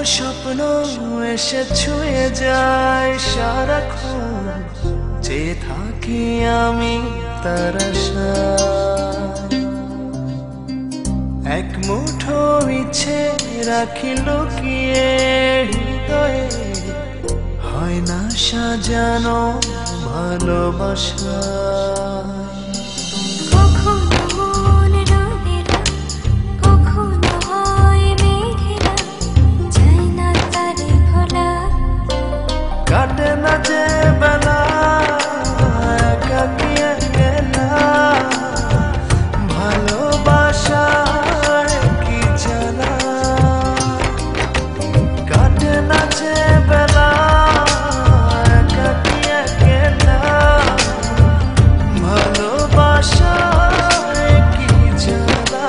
স্বপ্ন এসে ছুঁয়ে যায় সারাক্ষণ, চেয়ে থাকি আমি তার আশায়। এক মুঠো ইচ্ছে রাখি লুকিয়ে হৃদয়ে, হয় না সাজানো ভালোবাসা। কাটে না যে বেলা একাকী একলা, ভালোবাসায় কি জ্বালা। কাটে না যে বেলা একাকী একলা, ভালোবাসায় কি জ্বালা।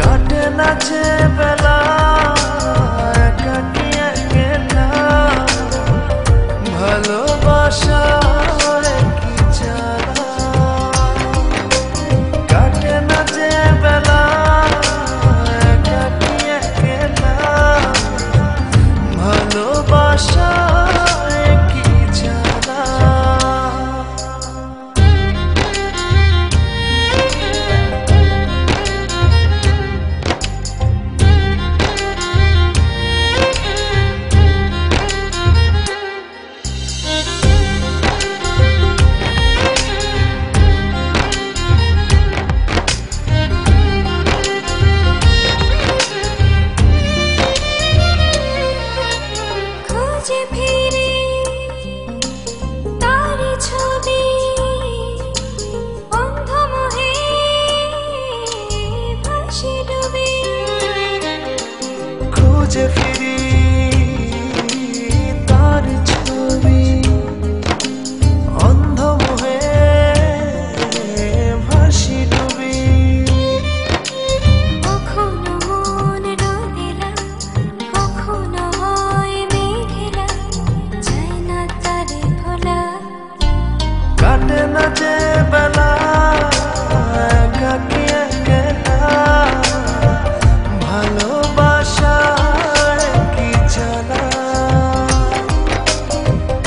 কাটে না যে বেলা একাকী একলা, ভালোবাসায় কি জ্বালা। কাটে না যে বেলা একাকী একলা, ভালোবাসায় কি জ্বালা। খুঁজে ফিরি তার ছবি, অন্ধ মোহে ভাসি ডুবি। কখনো মন রোদেলা, কখনো হয় মেঘেলা, যায় না তারে ভোলা। কাটে না যে বেলা একাকী একলা, ভালোবাসায় কি জ্বালা।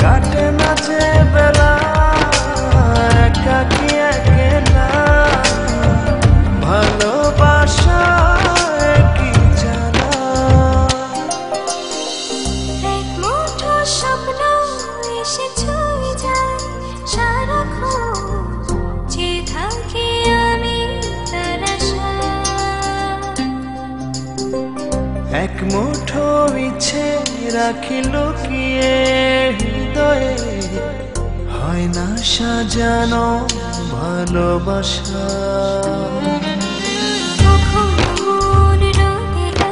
কাটে না যে বেলা একাকী একলা, ভালোবাসায় কি জ্বালা। এক মুঠো স্বপ্ন এসে ছুঁয়ে যায় সারাক্ষণ, চেয়ে থাকি আমি তার আশায়। এক মুঠো ইচ্ছে রাখি লুকিয়ে হৃদয়ে, হয় না সাজানো ভালোবাসা। কখনো মন রোদেলা,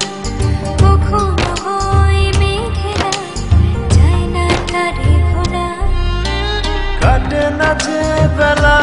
কখনো হয় মেঘেলা, যায় না তারে ভোলা। কাটে না যে বেলা